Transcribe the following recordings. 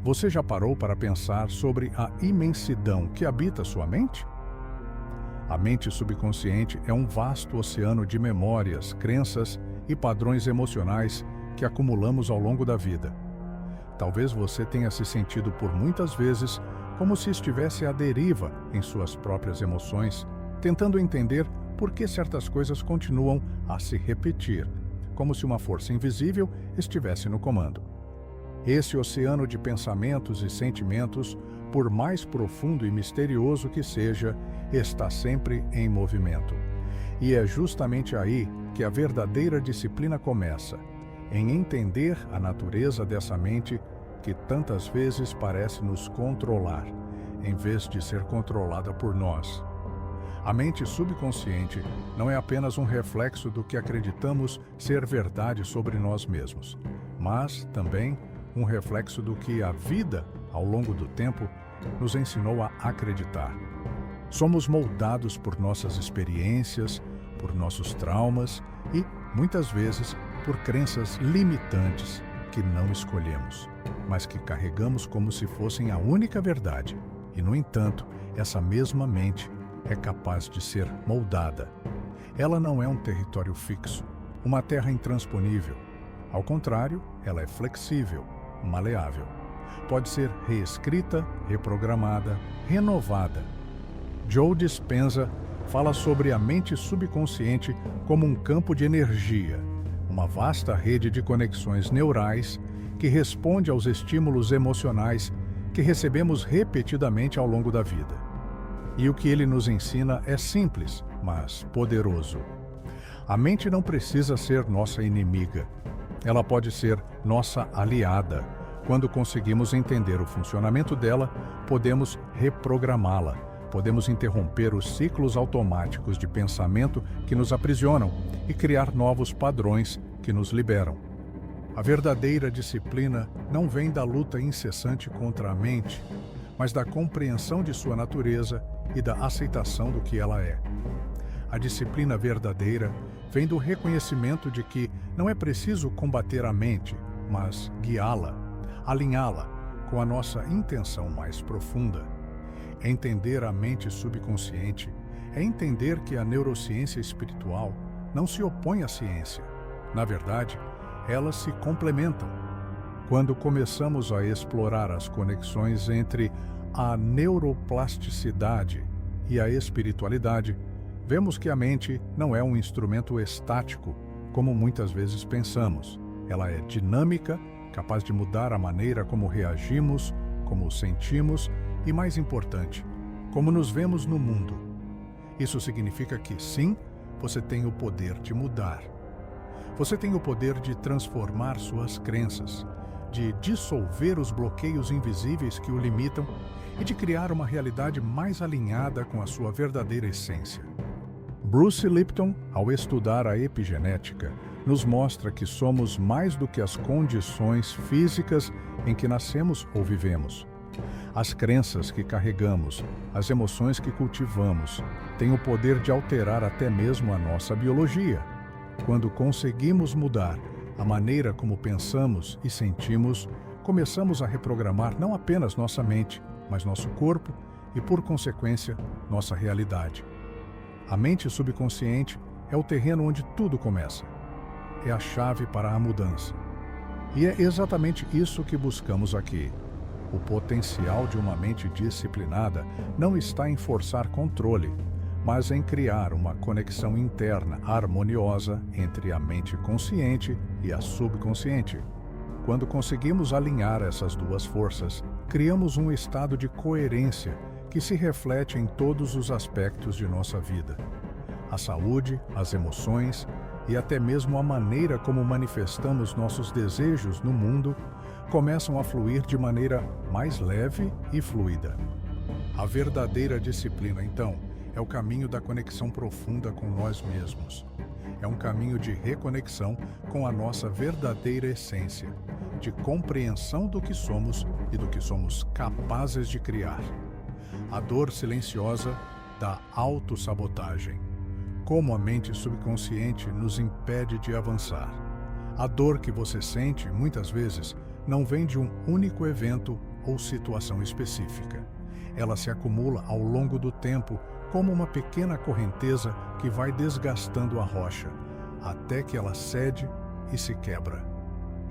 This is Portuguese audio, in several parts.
Você já parou para pensar sobre a imensidão que habita sua mente? A mente subconsciente é um vasto oceano de memórias, crenças e padrões emocionais que acumulamos ao longo da vida. Talvez você tenha se sentido por muitas vezes como se estivesse à deriva em suas próprias emoções, tentando entender por que certas coisas continuam a se repetir, como se uma força invisível estivesse no comando. Esse oceano de pensamentos e sentimentos, por mais profundo e misterioso que seja, está sempre em movimento. E é justamente aí que a verdadeira disciplina começa, em entender a natureza dessa mente que tantas vezes parece nos controlar, em vez de ser controlada por nós. A mente subconsciente não é apenas um reflexo do que acreditamos ser verdade sobre nós mesmos, mas também um reflexo do que a vida, ao longo do tempo, nos ensinou a acreditar. Somos moldados por nossas experiências, por nossos traumas e, muitas vezes, por crenças limitantes que não escolhemos, mas que carregamos como se fossem a única verdade. E, no entanto, essa mesma mente é capaz de ser moldada. Ela não é um território fixo, uma terra intransponível. Ao contrário, ela é flexível, maleável. Pode ser reescrita, reprogramada, renovada. Joe Dispenza fala sobre a mente subconsciente como um campo de energia, uma vasta rede de conexões neurais que responde aos estímulos emocionais que recebemos repetidamente ao longo da vida. E o que ele nos ensina é simples, mas poderoso. A mente não precisa ser nossa inimiga. Ela pode ser nossa aliada. Quando conseguimos entender o funcionamento dela, podemos reprogramá-la. Podemos interromper os ciclos automáticos de pensamento que nos aprisionam e criar novos padrões que nos liberam. A verdadeira disciplina não vem da luta incessante contra a mente, mas da compreensão de sua natureza e da aceitação do que ela é. A disciplina verdadeira vem do reconhecimento de que não é preciso combater a mente, mas guiá-la, alinhá-la com a nossa intenção mais profunda. Entender a mente subconsciente é entender que a neurociência espiritual não se opõe à ciência. Na verdade, elas se complementam. Quando começamos a explorar as conexões entre a neuroplasticidade e a espiritualidade, vemos que a mente não é um instrumento estático, como muitas vezes pensamos. Ela é dinâmica, capaz de mudar a maneira como reagimos, como sentimos e, mais importante, como nos vemos no mundo. Isso significa que, sim, você tem o poder de mudar. Você tem o poder de transformar suas crenças, de dissolver os bloqueios invisíveis que o limitam e de criar uma realidade mais alinhada com a sua verdadeira essência. Bruce Lipton, ao estudar a epigenética, nos mostra que somos mais do que as condições físicas em que nascemos ou vivemos. As crenças que carregamos, as emoções que cultivamos, têm o poder de alterar até mesmo a nossa biologia. Quando conseguimos mudar a maneira como pensamos e sentimos, começamos a reprogramar não apenas nossa mente, mas nosso corpo e, por consequência, nossa realidade. A mente subconsciente é o terreno onde tudo começa. É a chave para a mudança. E é exatamente isso que buscamos aqui. O potencial de uma mente disciplinada não está em forçar controle, mas em criar uma conexão interna harmoniosa entre a mente consciente e a subconsciente. Quando conseguimos alinhar essas duas forças, criamos um estado de coerência que se reflete em todos os aspectos de nossa vida. A saúde, as emoções e até mesmo a maneira como manifestamos nossos desejos no mundo começam a fluir de maneira mais leve e fluida. A verdadeira disciplina, então, é o caminho da conexão profunda com nós mesmos. É um caminho de reconexão com a nossa verdadeira essência, de compreensão do que somos e do que somos capazes de criar. A dor silenciosa da autossabotagem. Como a mente subconsciente nos impede de avançar. A dor que você sente, muitas vezes, não vem de um único evento ou situação específica. Ela se acumula ao longo do tempo como uma pequena correnteza que vai desgastando a rocha, até que ela cede e se quebra.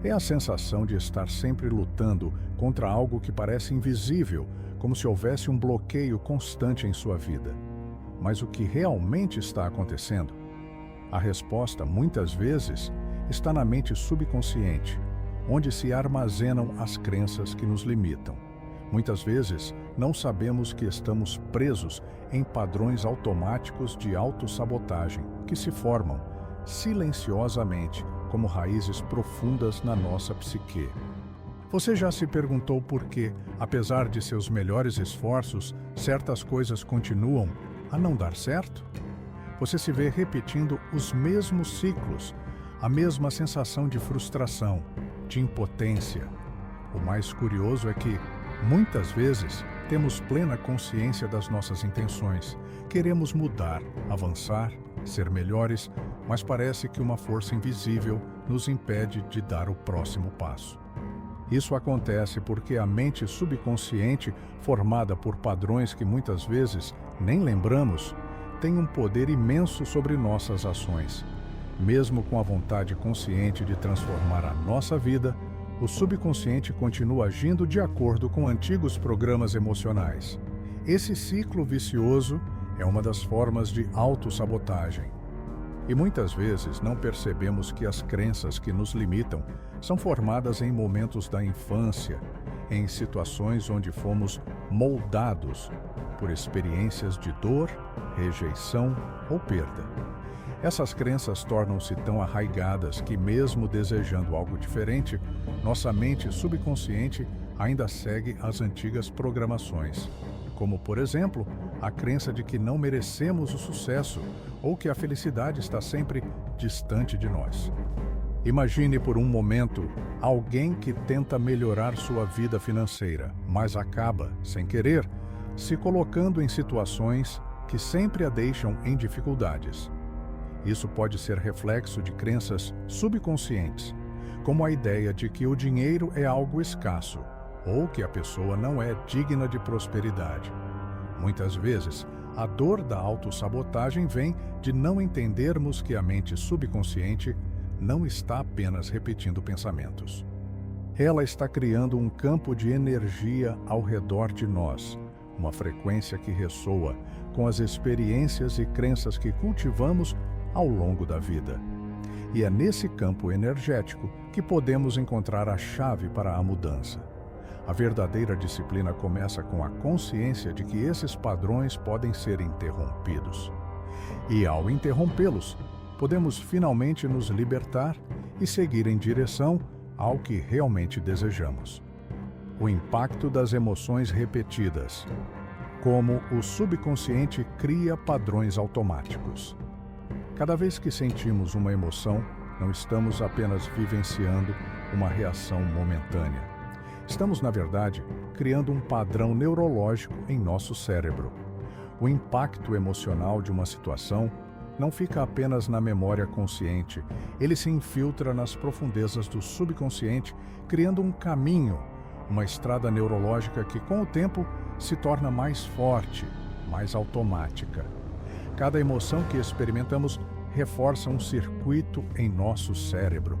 É a sensação de estar sempre lutando contra algo que parece invisível, como se houvesse um bloqueio constante em sua vida. Mas o que realmente está acontecendo? A resposta, muitas vezes, está na mente subconsciente, onde se armazenam as crenças que nos limitam. Muitas vezes, não sabemos que estamos presos em padrões automáticos de autossabotagem que se formam silenciosamente como raízes profundas na nossa psique. Você já se perguntou por que, apesar de seus melhores esforços, certas coisas continuam a não dar certo? Você se vê repetindo os mesmos ciclos, a mesma sensação de frustração, de impotência. O mais curioso é que, muitas vezes, temos plena consciência das nossas intenções. Queremos mudar, avançar, ser melhores, mas parece que uma força invisível nos impede de dar o próximo passo. Isso acontece porque a mente subconsciente, formada por padrões que muitas vezes nem lembramos, tem um poder imenso sobre nossas ações. Mesmo com a vontade consciente de transformar a nossa vida, o subconsciente continua agindo de acordo com antigos programas emocionais. Esse ciclo vicioso é uma das formas de autossabotagem. E muitas vezes não percebemos que as crenças que nos limitam são formadas em momentos da infância, em situações onde fomos moldados por experiências de dor, rejeição ou perda. Essas crenças tornam-se tão arraigadas que, mesmo desejando algo diferente, nossa mente subconsciente ainda segue as antigas programações, como, por exemplo, a crença de que não merecemos o sucesso ou que a felicidade está sempre distante de nós. Imagine por um momento alguém que tenta melhorar sua vida financeira, mas acaba, sem querer, se colocando em situações que sempre a deixam em dificuldades. Isso pode ser reflexo de crenças subconscientes, como a ideia de que o dinheiro é algo escasso ou que a pessoa não é digna de prosperidade. Muitas vezes, a dor da autossabotagem vem de não entendermos que a mente subconsciente não está apenas repetindo pensamentos. Ela está criando um campo de energia ao redor de nós, uma frequência que ressoa com as experiências e crenças que cultivamos ao longo da vida. E é nesse campo energético que podemos encontrar a chave para a mudança. A verdadeira disciplina começa com a consciência de que esses padrões podem ser interrompidos. E ao interrompê-los, podemos finalmente nos libertar e seguir em direção ao que realmente desejamos. O impacto das emoções repetidas. Como o subconsciente cria padrões automáticos. Cada vez que sentimos uma emoção, não estamos apenas vivenciando uma reação momentânea. Estamos, na verdade, criando um padrão neurológico em nosso cérebro. O impacto emocional de uma situação não fica apenas na memória consciente, ele se infiltra nas profundezas do subconsciente, criando um caminho, uma estrada neurológica que, com o tempo, se torna mais forte, mais automática. Cada emoção que experimentamos reforça um circuito em nosso cérebro.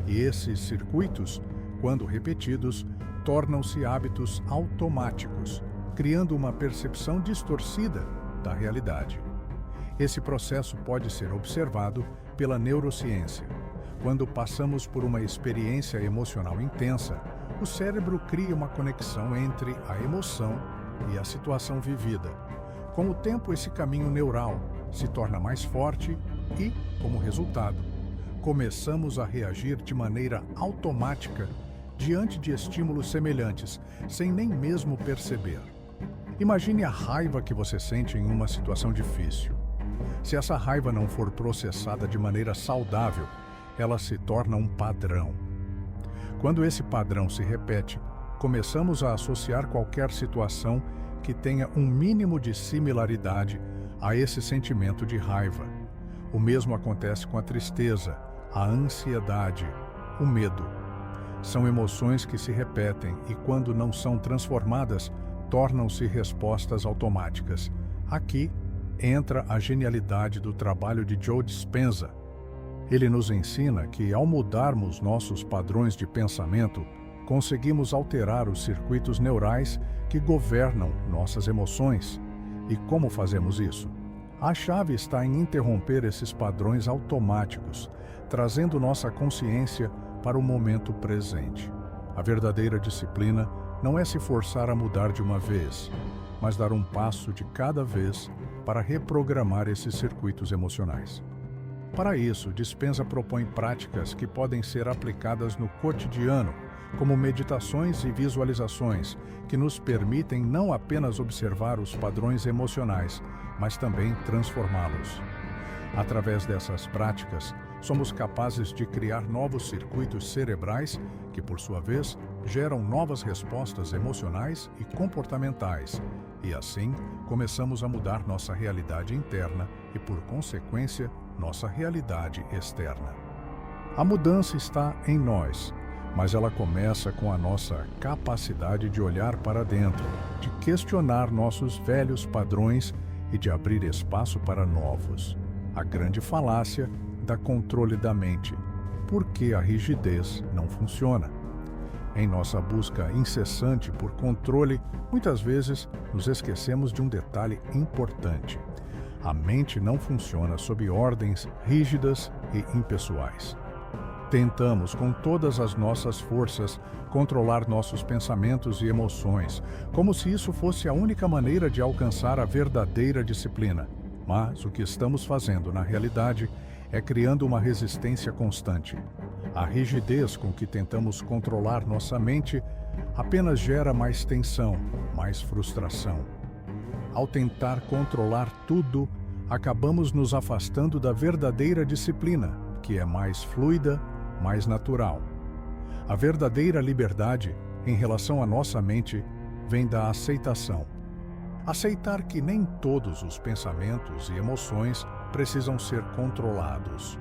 E esses circuitos, quando repetidos, tornam-se hábitos automáticos, criando uma percepção distorcida da realidade. Esse processo pode ser observado pela neurociência. Quando passamos por uma experiência emocional intensa, o cérebro cria uma conexão entre a emoção e a situação vivida. Com o tempo, esse caminho neural se torna mais forte e, como resultado, começamos a reagir de maneira automática diante de estímulos semelhantes, sem nem mesmo perceber. Imagine a raiva que você sente em uma situação difícil. Se essa raiva não for processada de maneira saudável, ela se torna um padrão. Quando esse padrão se repete, começamos a associar qualquer situação que tenha um mínimo de similaridade a esse sentimento de raiva. O mesmo acontece com a tristeza, a ansiedade, o medo. são emoções que se repetem e, quando não são transformadas, tornam-se respostas automáticas. Aqui entra a genialidade do trabalho de Joe Dispenza. Ele nos ensina que, ao mudarmos nossos padrões de pensamento, conseguimos alterar os circuitos neurais que governam nossas emoções. E como fazemos isso? A chave está em interromper esses padrões automáticos, trazendo nossa consciência para o momento presente. A verdadeira disciplina não é se forçar a mudar de uma vez, mas dar um passo de cada vez para reprogramar esses circuitos emocionais. Para isso, Dispenza propõe práticas que podem ser aplicadas no cotidiano, como meditações e visualizações, que nos permitem não apenas observar os padrões emocionais, mas também transformá-los. Através dessas práticas, somos capazes de criar novos circuitos cerebrais que, por sua vez, geram novas respostas emocionais e comportamentais, e assim começamos a mudar nossa realidade interna e, por consequência, nossa realidade externa. A mudança está em nós, mas ela começa com a nossa capacidade de olhar para dentro, de questionar nossos velhos padrões e de abrir espaço para novos. A grande falácia da controle da mente. Por que a rigidez não funciona? Em nossa busca incessante por controle, muitas vezes nos esquecemos de um detalhe importante. A mente não funciona sob ordens rígidas e impessoais. Tentamos, com todas as nossas forças, controlar nossos pensamentos e emoções, como se isso fosse a única maneira de alcançar a verdadeira disciplina. Mas o que estamos fazendo, na realidade, é criando uma resistência constante. A rigidez com que tentamos controlar nossa mente apenas gera mais tensão, mais frustração. Ao tentar controlar tudo, acabamos nos afastando da verdadeira disciplina, que é mais fluida, mais natural. A verdadeira liberdade, em relação à nossa mente, vem da aceitação. Aceitar que nem todos os pensamentos e emoções precisam ser controlados.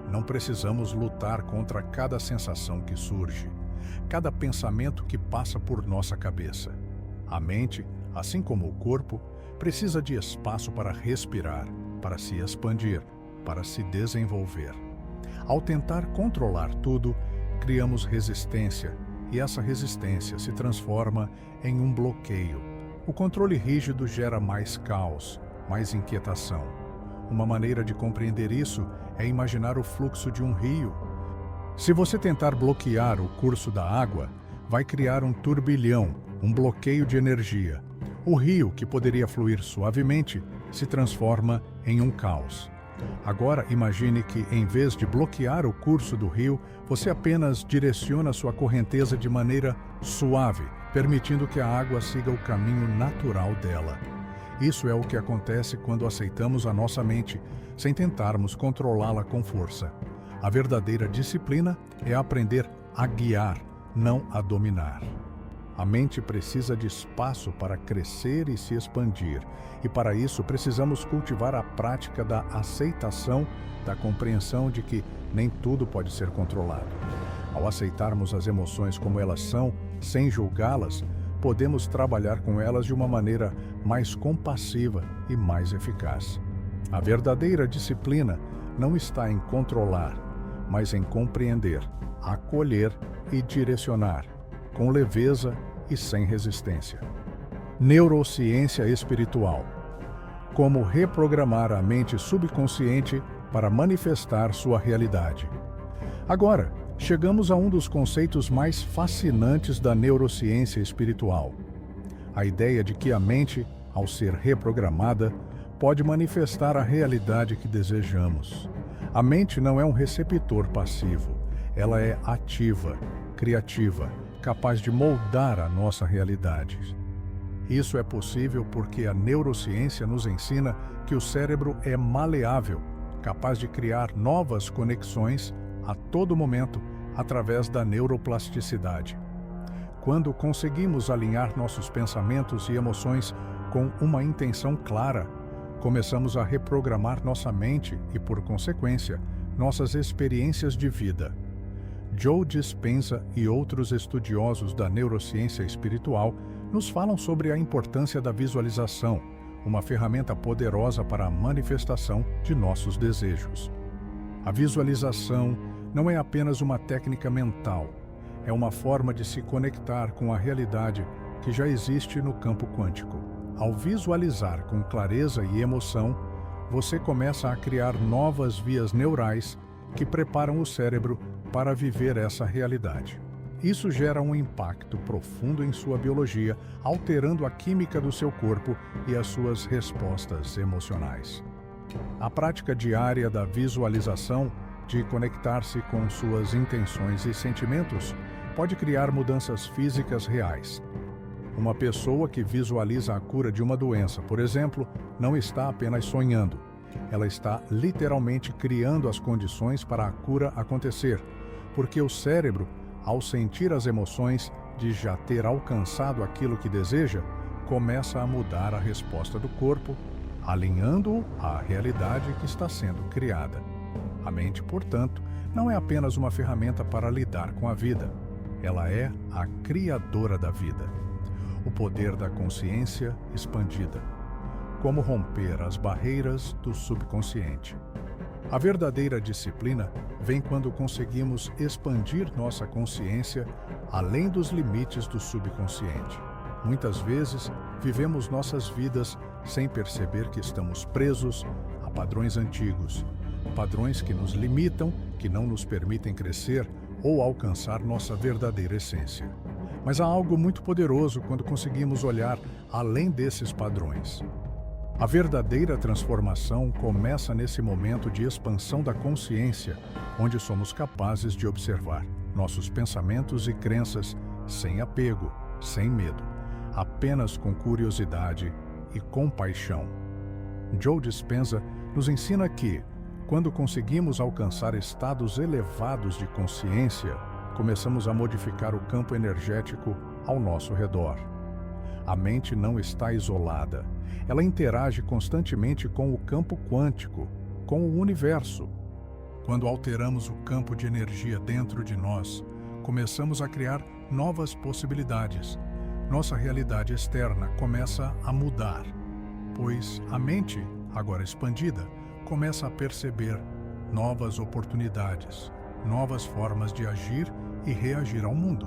Não precisamos lutar contra cada sensação que surge, cada pensamento que passa por nossa cabeça. A mente, assim como o corpo, precisa de espaço para respirar, para se expandir, para se desenvolver. Ao tentar controlar tudo, criamos resistência, e essa resistência se transforma em um bloqueio. O controle rígido gera mais caos, mais inquietação. Uma maneira de compreender isso é imaginar o fluxo de um rio. Se você tentar bloquear o curso da água, vai criar um turbilhão, um bloqueio de energia. O rio, que poderia fluir suavemente, se transforma em um caos. Agora imagine que, em vez de bloquear o curso do rio, você apenas direciona sua correnteza de maneira suave, permitindo que a água siga o caminho natural dela. Isso é o que acontece quando aceitamos a nossa mente, sem tentarmos controlá-la com força. A verdadeira disciplina é aprender a guiar, não a dominar. A mente precisa de espaço para crescer e se expandir, e para isso precisamos cultivar a prática da aceitação, da compreensão de que nem tudo pode ser controlado. Ao aceitarmos as emoções como elas são, sem julgá-las, podemos trabalhar com elas de uma maneira mais compassiva e mais eficaz. A verdadeira disciplina não está em controlar, mas em compreender, acolher e direcionar, com leveza e sem resistência. Neurociência espiritual. Como reprogramar a mente subconsciente para manifestar sua realidade. Agora, chegamos a um dos conceitos mais fascinantes da neurociência espiritual. A ideia de que a mente, ao ser reprogramada, pode manifestar a realidade que desejamos. A mente não é um receptor passivo, ela é ativa, criativa, capaz de moldar a nossa realidade. Isso é possível porque a neurociência nos ensina que o cérebro é maleável, capaz de criar novas conexões a todo momento através da neuroplasticidade. Quando conseguimos alinhar nossos pensamentos e emoções com uma intenção clara, começamos a reprogramar nossa mente e, por consequência, nossas experiências de vida. Joe Dispenza e outros estudiosos da neurociência espiritual nos falam sobre a importância da visualização, uma ferramenta poderosa para a manifestação de nossos desejos. A visualização não é apenas uma técnica mental, é uma forma de se conectar com a realidade que já existe no campo quântico. Ao visualizar com clareza e emoção, você começa a criar novas vias neurais que preparam o cérebro para viver essa realidade. Isso gera um impacto profundo em sua biologia, alterando a química do seu corpo e as suas respostas emocionais. A prática diária da visualização, de conectar-se com suas intenções e sentimentos, pode criar mudanças físicas reais. Uma pessoa que visualiza a cura de uma doença, por exemplo, não está apenas sonhando. Ela está literalmente criando as condições para a cura acontecer, porque o cérebro, ao sentir as emoções de já ter alcançado aquilo que deseja, começa a mudar a resposta do corpo, alinhando-o à realidade que está sendo criada. A mente, portanto, não é apenas uma ferramenta para lidar com a vida. Ela é a criadora da vida. O poder da consciência expandida. Como romper as barreiras do subconsciente. A verdadeira disciplina vem quando conseguimos expandir nossa consciência além dos limites do subconsciente. Muitas vezes, vivemos nossas vidas sem perceber que estamos presos a padrões antigos, padrões que nos limitam, que não nos permitem crescer ou alcançar nossa verdadeira essência. Mas há algo muito poderoso quando conseguimos olhar além desses padrões. A verdadeira transformação começa nesse momento de expansão da consciência, onde somos capazes de observar nossos pensamentos e crenças sem apego, sem medo, apenas com curiosidade e compaixão. Joe Dispenza nos ensina que, quando conseguimos alcançar estados elevados de consciência, começamos a modificar o campo energético ao nosso redor. A mente não está isolada. Ela interage constantemente com o campo quântico, com o universo. Quando alteramos o campo de energia dentro de nós, começamos a criar novas possibilidades. Nossa realidade externa começa a mudar, pois a mente, agora expandida, começa a perceber novas oportunidades, novas formas de agir e reagir ao mundo.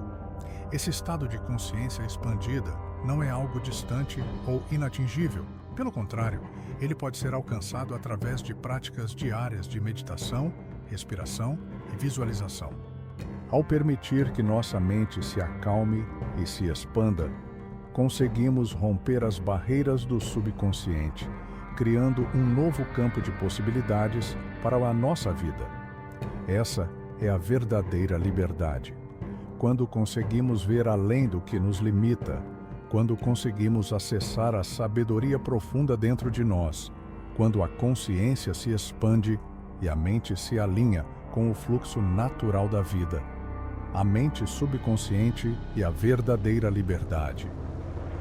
Esse estado de consciência expandida não é algo distante ou inatingível. Pelo contrário, ele pode ser alcançado através de práticas diárias de meditação, respiração e visualização. Ao permitir que nossa mente se acalme e se expanda, conseguimos romper as barreiras do subconsciente, criando um novo campo de possibilidades para a nossa vida. Essa é a verdadeira liberdade. Quando conseguimos ver além do que nos limita, quando conseguimos acessar a sabedoria profunda dentro de nós, quando a consciência se expande e a mente se alinha com o fluxo natural da vida, a mente subconsciente e a verdadeira liberdade.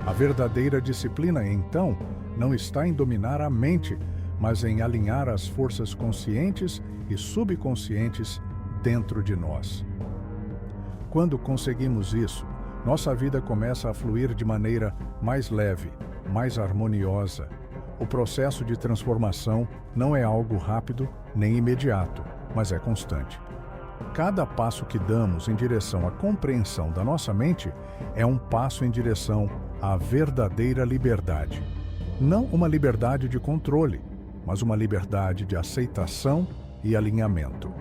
A verdadeira disciplina, então, não está em dominar a mente, mas em alinhar as forças conscientes e subconscientes dentro de nós. Quando conseguimos isso, nossa vida começa a fluir de maneira mais leve, mais harmoniosa. O processo de transformação não é algo rápido nem imediato, mas é constante. Cada passo que damos em direção à compreensão da nossa mente é um passo em direção à verdadeira liberdade. Não uma liberdade de controle, mas uma liberdade de aceitação e alinhamento.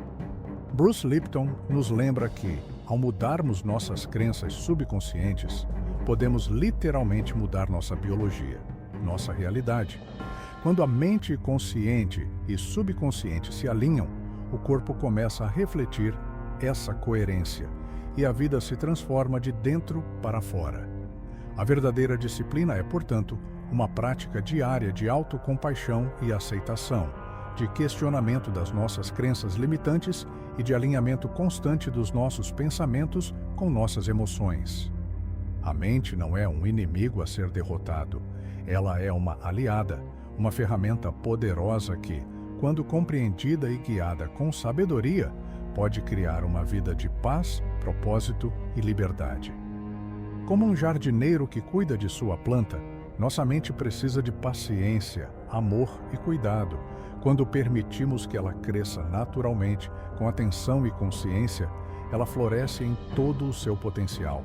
Bruce Lipton nos lembra que, ao mudarmos nossas crenças subconscientes, podemos literalmente mudar nossa biologia, nossa realidade. Quando a mente consciente e subconsciente se alinham, o corpo começa a refletir essa coerência e a vida se transforma de dentro para fora. A verdadeira disciplina é, portanto, uma prática diária de autocompaixão e aceitação, de questionamento das nossas crenças limitantes e de alinhamento constante dos nossos pensamentos com nossas emoções. A mente não é um inimigo a ser derrotado. Ela é uma aliada, uma ferramenta poderosa que, quando compreendida e guiada com sabedoria, pode criar uma vida de paz, propósito e liberdade. Como um jardineiro que cuida de sua planta, nossa mente precisa de paciência, amor e cuidado. Quando permitimos que ela cresça naturalmente, com atenção e consciência, ela floresce em todo o seu potencial.